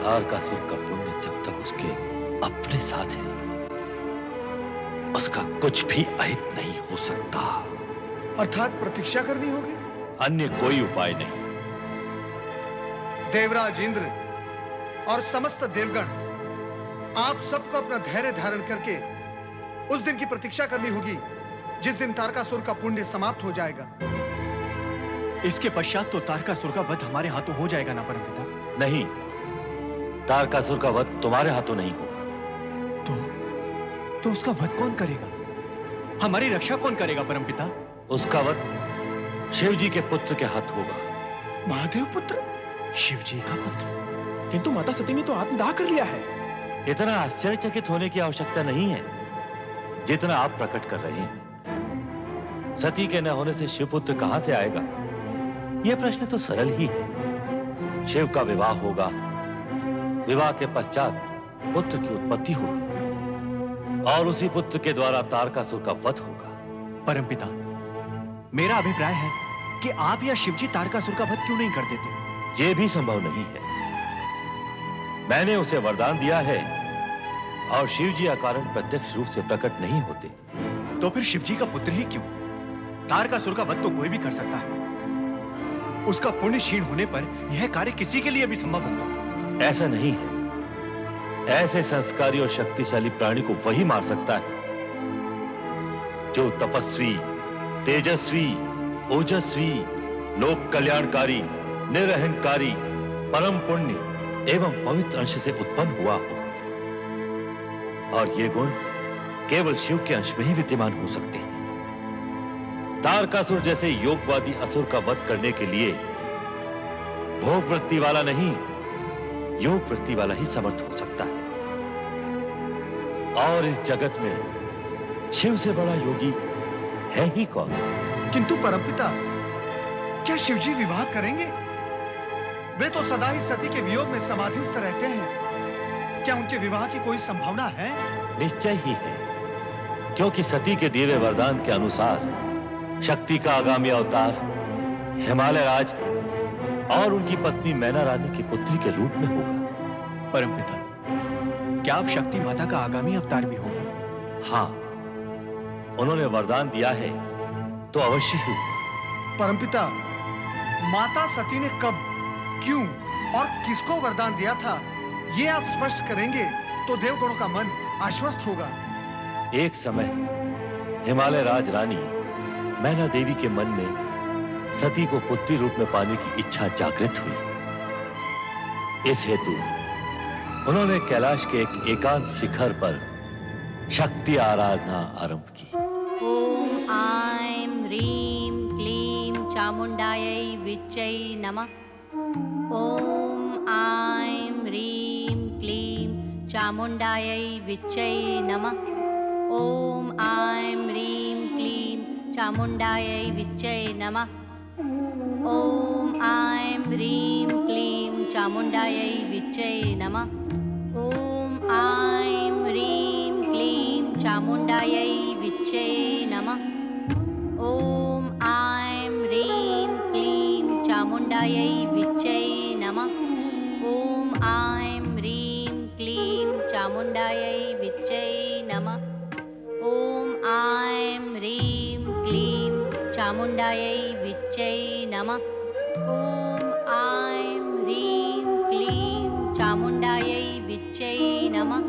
तारकासुर का पुण्य जब तक उसके अपने साथ है, उसका कुछ भी अहित नहीं हो सकता। अर्थात प्रतीक्षा करनी होगी। अन्य कोई उपाय नहीं। देवराज इंद्र और समस्त देवगण, आप सबको अपना धैर्य धारण करके उस दिन की प्रतीक्षा करनी होगी जिस दिन तारकासुर का पुण्य समाप्त हो जाएगा। इसके पश्चात तो तारकासुर का वध हमारे हाथों हो जाएगा ना परमपिता? नहीं, तारकासुर का वध तुम्हारे हाथों नहीं होगा। तो उसका वध कौन करेगा? हमारी रक्षा कौन करेगा परमपिता? उसका वध शिवजी के पुत्र के हाथ होगा। महादेव पुत्र? शिवजी का पुत्र? किंतु माता सती ने तो आत्मदाह कर लिया है। इतना आश्चर्यचकित होने की आवश्यकता नहीं है जितना आप प्रकट कर रहे हैं। सती के न होने से शिवपुत्र कहां से आएगा? यह प्रश्न तो सरल ही है। शिव का विवाह होगा, विवाह के पश्चात पुत्र की उत्पत्ति होगी और उसी पुत्र के द्वारा तारकासुर का वध होगा। परमपिता, मेरा अभिप्राय है कि आप या शिवजी तारकासुर का वध क्यों नहीं कर देते? यह भी संभव नहीं है। मैंने उसे वरदान दिया है और शिवजी अकारण प्रत्यक्ष रूप से प्रकट नहीं होते। तो फिर शिवजी का पुत्र ही क्यों? तारकासुर का वध तो कोई भी कर सकता है। उसका पुण्य क्षीण होने पर यह कार्य किसी के लिए भी संभव होगा। ऐसा नहीं है। ऐसे संस्कारी और शक्तिशाली प्राणी को वही मार सकता है जो तपस्वी, तेजस्वी, ओजस्वी, लोक कल्याणकारी, निरहंकारी, परम पुण्य एवं पवित्र अंश से उत्पन्न हुआ हो। और ये गुण केवल शिव के अंश में ही विद्यमान हो सकते हैं। तारकासुर जैसे योगवादी असुर का वध करने के लिए भोग वृत्ति वाला नहीं, योग वृत्ति वाला ही समर्थ हो सकता है। और इस जगत में शिव से बड़ा योगी है ही कौन? किंतु परमपिता, क्या शिवजी विवाह करेंगे? वे तो सदा ही सती के वियोग में समाधिस्थ रहते हैं। क्या उनके विवाह की कोई संभावना है? निश्चय ही है, क्योंकि सती के दिए वरदान के अनुसार शक्ति का आगामी अवतार हिमालय राज और उनकी पत्नी मैना रानी की पुत्री के रूप में होगा। परमपिता, क्या आप शक्ति माता का आगामी अवतार भी होगा? हाँ, उन्होंने वरदान दिया है तो अवश्य ही होगा। परमपिता, माता सती ने कब, क्यों और किसको वरदान दिया था, ये आप स्पष्ट करेंगे तो देवगणों का मन आश्वस्त होगा। एक समय हिमालय राज रानी मैना देवी के मन में सती को पुत्री रूप में पाने की इच्छा जागृत हुई। इस हेतु उन्होंने कैलाश के एक एकांत शिखर पर शक्ति आराधना आरंभ की। ओम आईं ह्रीं क्लीं चामुंडायै विच्चै नमः। ओम आईं ह्रीं क्लीं चामुंडायै विच्चै नमः। ओम आईं ह्रीं क्लीं चामुंडायै विच्चै नमः। ओम आईं ह्रीं क्लीं चामुंडायै विच्चै नमः। ओम आईं ह्रीं क्लीं चामुंडायै विच्चै नमः। ओम आईं ह्रीं क्लीं चामुंडायै विच्चै नमः। ओम आईं ह्रीं क्लीं चामुंडायै विच्चै नमः। ओम आईं ह्रीं क्लीं चामुंडायै विच्चै नमः। ओम आईं ह्रीं क्लीं चामुंडायै विच्चै नमः।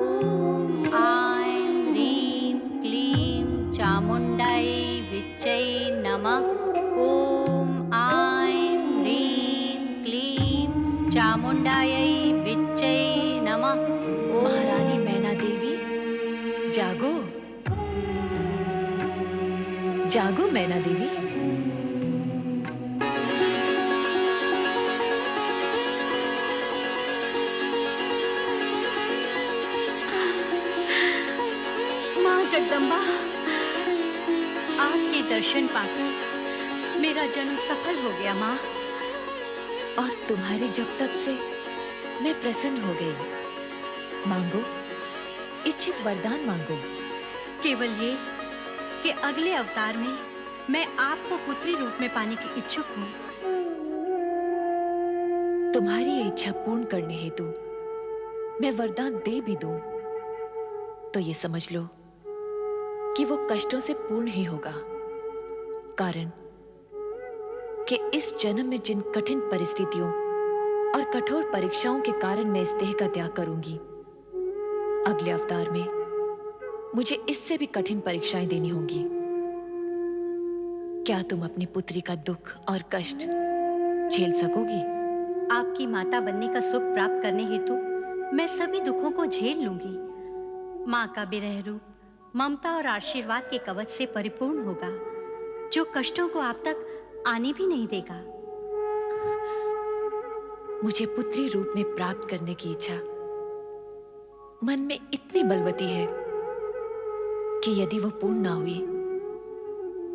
ओम आईं ह्रीं क्लीं चामुंडायै विच्चै नमः। ओम आईं ह्रीं क्लीं चामुंडायै विच्चै नमः। महारानी मैना देवी, जागो जागो मैना देवी। माँ जगदम्बा, आपके दर्शन पाकर मेरा जन्म सफल हो गया माँ। और तुम्हारे जब तक से मैं प्रसन्न हो गई। मांगो, इच्छित वरदान मांगो। केवल ये कि अगले अवतार में मैं आपको पुत्री रूप में पाने की इच्छुक हूँ। तो तुम्हारी ये इच्छा पूर्ण करने हेतु मैं वरदान दे भी दूं तो ये समझ लो कि वो कष्टों से पूर्ण ही होगा, कारण कि इस जन्म में जिन कठिन परिस्थितियों और कठोर परीक्षाओं के कारण मैं इस देह का त्याग करूंगी, अगले अवतार में मुझे इससे भी कठिन परीक्षाएं देनी होंगी। क्या तुम अपनी पुत्री का दुख और कष्ट झेल सकोगी? आपकी माता बनने का सुख प्राप्त करने हेतु मैं सभी दुखों को झेल लूंगी। माँ का विरह रूप ममता और आशीर्वाद के कवच से परिपूर्ण होगा, जो कष्टों को आप तक आने भी नहीं देगा। मुझे पुत्री रूप में प्राप्त करने की इच्छा मन में इतनी बलवती है कि यदि वो पूर्ण ना हुई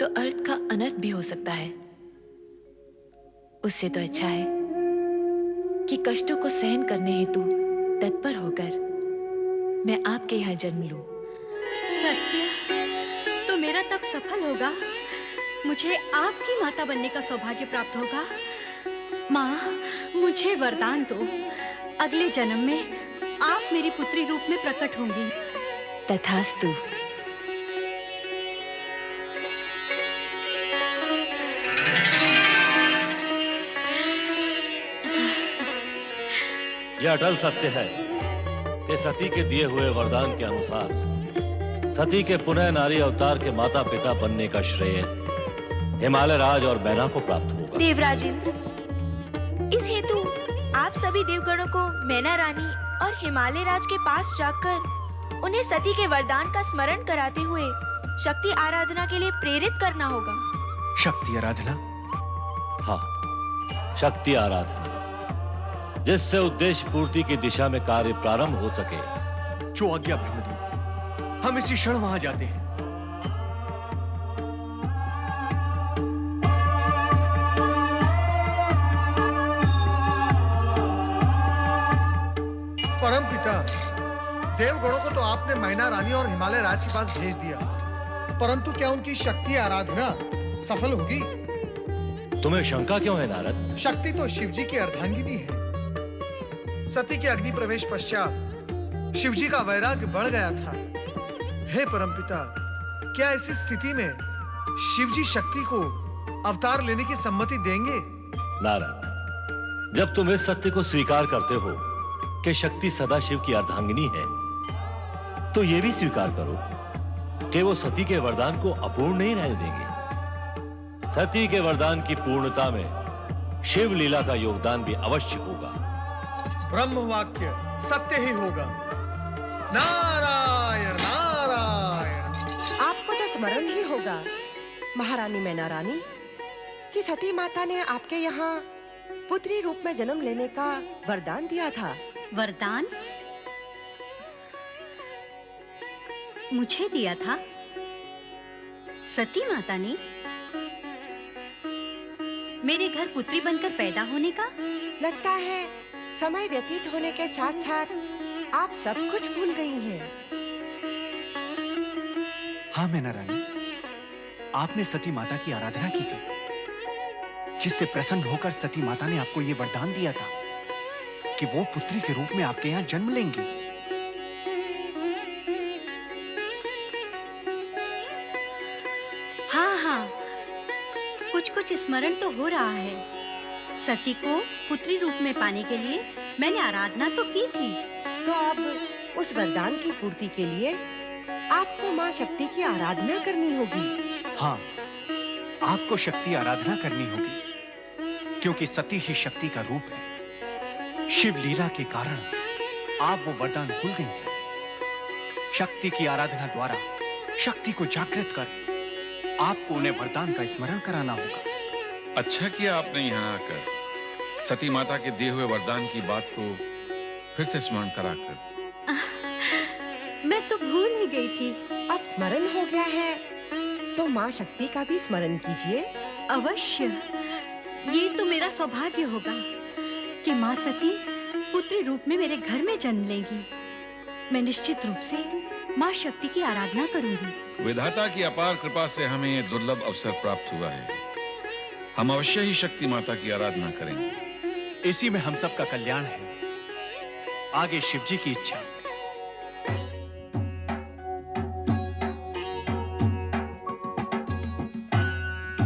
तो अर्थ का अनर्थ भी हो सकता है। उससे तो अच्छा है कि कष्टों को सहन करने हेतु तत्पर होकर मैं आपके यहाँ जन्म लूं। सत्य, तो मेरा तप सफल होगा, मुझे आपकी माता बनने का सौभाग्य प्राप्त होगा। माँ, मुझे वरदान दो, अगले जन्म में आप मेरी पुत्री रूप में प्रकट होंगी। तथास्तु। यह अटल सत्य है कि सती के दिए हुए वरदान के अनुसार सती के पुनः नारी अवतार के माता पिता बनने का श्रेय हिमालय राज और मैना को प्राप्त होगा। देवराज इंद्र, इस हेतु आप सभी देवगणों को मैना रानी और हिमालय राज के पास जाकर उन्हें सती के वरदान का स्मरण कराते हुए शक्ति आराधना के लिए प्रेरित करना होगा। शक्ति आराधना? हाँ, शक्ति आराधना, जिससे उद्देश्य पूर्ति की दिशा में कार्य प्रारंभ हो सके। जो आज्ञा ब्रह्मदेव, हम इसी क्षण वहां जाते हैं। परम पिता, देवगणों को तो आपने मैना रानी और हिमालय राज के पास भेज दिया, परंतु क्या उनकी शक्ति आराधना सफल होगी? तुम्हें शंका क्यों है नारद? शक्ति तो शिवजी की अर्धांगिनी है। सती के अग्नि प्रवेश पश्चात शिवजी का वैराग्य बढ़ गया था। हे परमपिता, क्या ऐसी स्थिति में शिवजी शक्ति को अवतार लेने की सम्मति देंगे? नारद, जब तुम इस सत्य को स्वीकार करते हो कि शक्ति सदा शिव की अर्धांगिनी है, तो यह भी स्वीकार करो कि वो सती के वरदान को अपूर्ण नहीं रहने देंगे। सती के वरदान की पूर्णता में शिव लीला का योगदान भी अवश्य होगा। ब्रह्म वाक्य सत्य ही होगा। नारायण नारायण। आपको तो स्मरण ही होगा महारानी मैना रानी कि सती माता ने आपके यहाँ पुत्री रूप में जन्म लेने का वरदान दिया था। वरदान मुझे दिया था? सती माता ने मेरे घर पुत्री बनकर पैदा होने का? लगता है समय व्यतीत होने के साथ साथ आप सब कुछ भूल गई हैं। हाँ मैना रानी, आपने सती माता की आराधना की थी, जिससे प्रसन्न होकर सती माता ने आपको ये वरदान दिया था कि वो पुत्री के रूप में आपके यहाँ जन्म लेंगी। हाँ, कुछ स्मरण तो हो रहा है। सती को पुत्री रूप में पाने के लिए मैंने आराधना तो की थी। तो अब उस वरदान की पूर्ति के लिए आपको माँ शक्ति की आराधना करनी होगी। हाँ, आपको शक्ति आराधना करनी होगी, क्योंकि सती ही शक्ति का रूप है। शिव लीला के कारण आप वो वरदान भूल गई थी। शक्ति की आराधना द्वारा शक्ति को जागृत कर आपको उन्हें वरदान का स्मरण कराना होगा। अच्छा किया आपने यहाँ आकर सती माता के दिए हुए वरदान की बात को फिर से स्मरण कराकर। मैं तो भूल ही गई थी। अब स्मरण हो गया है तो माँ शक्ति का भी स्मरण कीजिए। अवश्य, ये तो मेरा सौभाग्य होगा कि माँ सती पुत्री रूप में मेरे घर में जन्म लेंगी। मैं निश्चित रूप से माँ शक्ति की आराधना करूंगी। विधाता की अपार कृपा से हमें ये दुर्लभ अवसर प्राप्त हुआ है। हम अवश्य ही शक्ति माता की आराधना करेंगे। इसी में हम सब का कल्याण है। आगे शिवजी की इच्छा।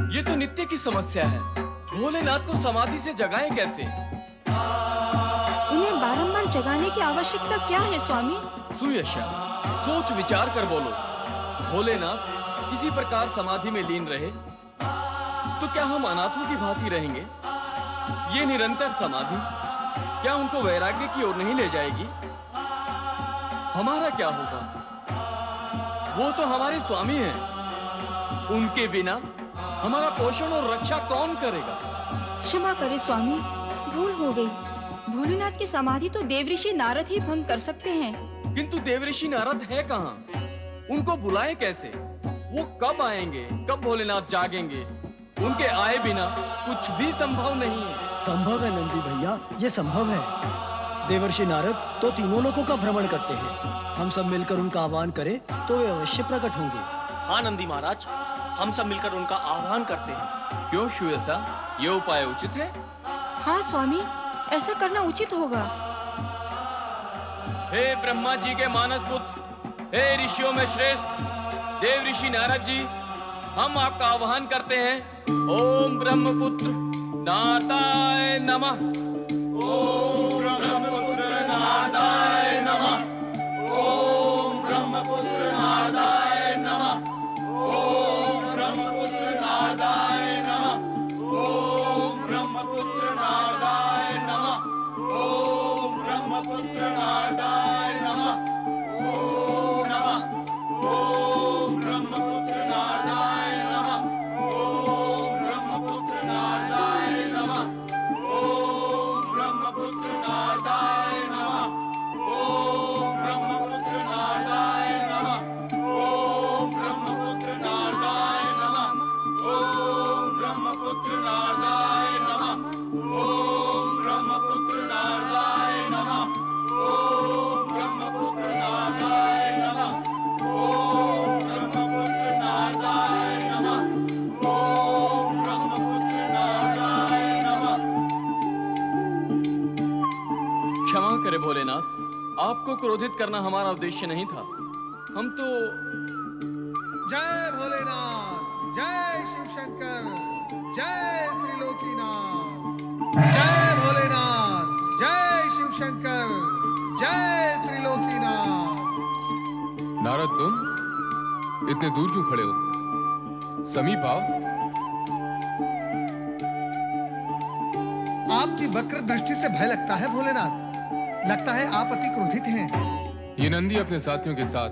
ये तो नित्य की समस्या है। भोलेनाथ को समाधि से जगाएं कैसे? उन्हें बारंबार जगाने की आवश्यकता क्या है स्वामी? सुयशा, सोच विचार कर बोलो। भोलेनाथ इसी प्रकार समाधि में लीन रहे तो क्या हम अनाथों की भांति रहेंगे? ये निरंतर समाधि क्या उनको वैराग्य की ओर नहीं ले जाएगी? हमारा क्या होगा? वो तो हमारे स्वामी हैं। उनके बिना हमारा पोषण और रक्षा कौन करेगा? क्षमा करे स्वामी, भूल हो गई। भोलेनाथ की समाधि तो देवऋषि नारद ही भंग कर सकते हैं। किंतु देवऋषि नारद है कहाँ? उनको बुलाएं कैसे? वो कब आएंगे? कब भोलेनाथ जागेंगे? उनके आए बिना कुछ भी संभव नहीं है। संभव है नंदी भैया, ये संभव है। देवर्षि नारद तो तीनों लोकों का भ्रमण करते हैं। हम सब मिलकर उनका आह्वान करें तो वे अवश्य प्रकट होंगे। हाँ नंदी महाराज, हम सब मिलकर उनका आह्वान करते हैं। क्यों सुयशा, ये उपाय उचित है? हाँ स्वामी, ऐसा करना उचित होगा। हे ब्रह्मा जी के मानस पुत्र, हे ऋषियों में श्रेष्ठ देव ऋषि नारद जी, हम आपका आह्वान करते हैं। ओम ब्रह्मपुत्र नारदाय नमः। ओम ब्रह्मपुत्र नारदाय नमः। ओम ब्रह्मपुत्र नारदाय नमः। ओम ब्रह्मपुत्र नारदाय नमः। ओम ब्रह्मपुत्र नारदाय नमः। ओम ब्रह्मपुत्र नारदाय नमः। ओम नमः। ओम ब्रह्मपुत्र नारदाय नमः। ओम ब्रह्मपुत्र नारदाय नमः। ओम ब्रह्मपुत्र नारदाय नमः। ओम ब्रह्मपुत्र नारदाय नमः। ओम ब्रह्मपुत्र नारदाय नमः। ओम ब्रह्मपुत्र नारदाय नमः। ओम ब्रह्मपुत्र नारदाय नमः। ओम ब्रह्मपुत्र नारदाय नमः। ओम ब्रह्मपुत्र नारदाय नमः। ओम ब्रह्मपुत्र नारदाय नमः। क्षमा करे भोलेनाथ, आपको क्रोधित करना हमारा उद्देश्य नहीं था। हम तो जय भोलेनाथ, जय शिव शंकर, जय त्रिलोकीनाथ। जय भोलेनाथ, जय शिव शंकर, जय त्रिलोकीनाथ। नारद, तुम इतने दूर क्यों खड़े हो? समीप आओ। आपकी वक्र दृष्टि से भय लगता है भोलेनाथ। लगता है आप अति क्रोधित हैं। ये नंदी अपने साथियों के साथ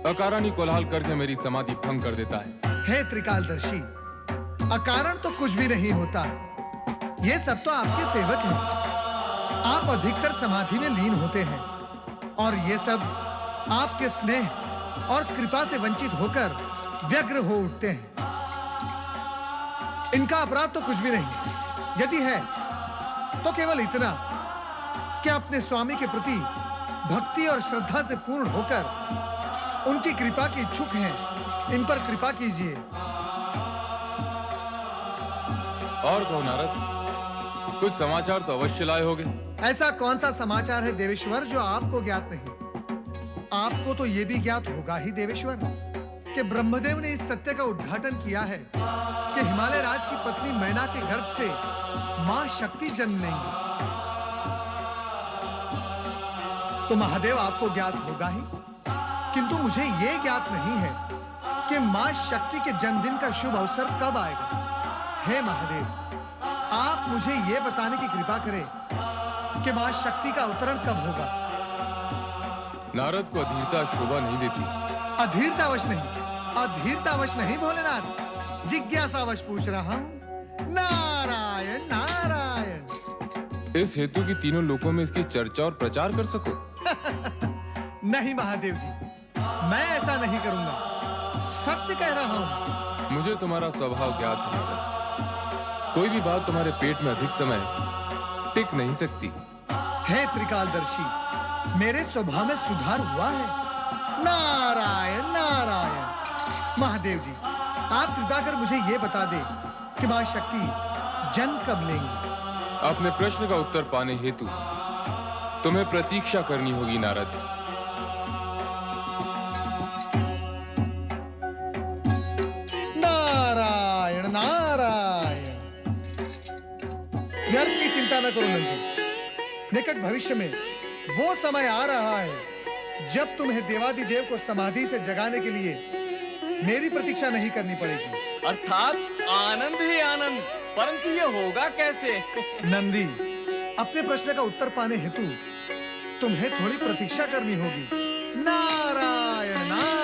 अकारण ही कोलाहल करके मेरी समाधि भंग कर देता है। हे त्रिकालदर्शी, अकारण तो कुछ भी नहीं होता। ये सब तो आपके सेवक हैं। आप अधिकतर समाधि में लीन होते हैं और ये सब आपके स्नेह और कृपा से वंचित होकर व्यग्र हो उठते हैं। इनका अपराध तो कुछ भी नहीं। यदि है तो केवल इतना कि अपने स्वामी के प्रति भक्ति और श्रद्धा से पूर्ण होकर उनकी कृपा की इच्छुक हैं। इन पर कृपा कीजिए। और कहो नारद, कुछ समाचार तो अवश्य लाए होगे। ऐसा कौन सा समाचार है देवेश्वर जो आपको ज्ञात नहीं? आपको तो यह भी ज्ञात होगा ही देवेश्वर कि ब्रह्मदेव ने इस सत्य का उद्घाटन किया है कि हिमालय राज की पत्नी मैना के गर्भ से मां शक्ति जन्म लेंगी। तो महादेव आपको ज्ञात होगा ही, किंतु मुझे यह ज्ञात नहीं है कि मां शक्ति के जन्मदिन का शुभ अवसर कब आएगा। हे महादेव, आप मुझे यह बताने की कृपा करें कि मां शक्ति का अवतरण कब होगा। नारद को अधीरता शोभा नहीं देती। अधीरतावश नहीं, अधीरतावश नहीं भोलेनाथ, जिज्ञासावश पूछ रहा हूं। नारायण नारायण। इस हेतु की तीनों लोकों में इसकी चर्चा और प्रचार कर सको। नहीं महादेव जी, मैं ऐसा नहीं करूंगा। सत्य कह रहा हूं। मुझे तुम्हारा स्वभाव ज्ञात है नारद। कोई भी बात तुम्हारे पेट में अधिक समय टिक नहीं सकती। हे त्रिकालदर्शी, मेरे स्वभाव में सुधार हुआ है। नारायण नारायण। महादेव जी, आप कृपा कर मुझे यह बता दे कि मां शक्ति जन्म कब लेंगी। अपने प्रश्न का उत्तर पाने हेतु तुम्हें प्रतीक्षा करनी होगी नारद। नारायण नारायण। व्यर्थ की चिंता न करो नंदी। निकट भविष्य में वो समय आ रहा है जब तुम्हें देवादिदेव को समाधि से जगाने के लिए मेरी प्रतीक्षा नहीं करनी पड़ेगी। अर्थात आनंद ही आनंद, परंतु ये होगा कैसे? नंदी, अपने प्रश्न का उत्तर पाने हेतु तुम्हें थोड़ी प्रतीक्षा करनी होगी। नारायण नारायण।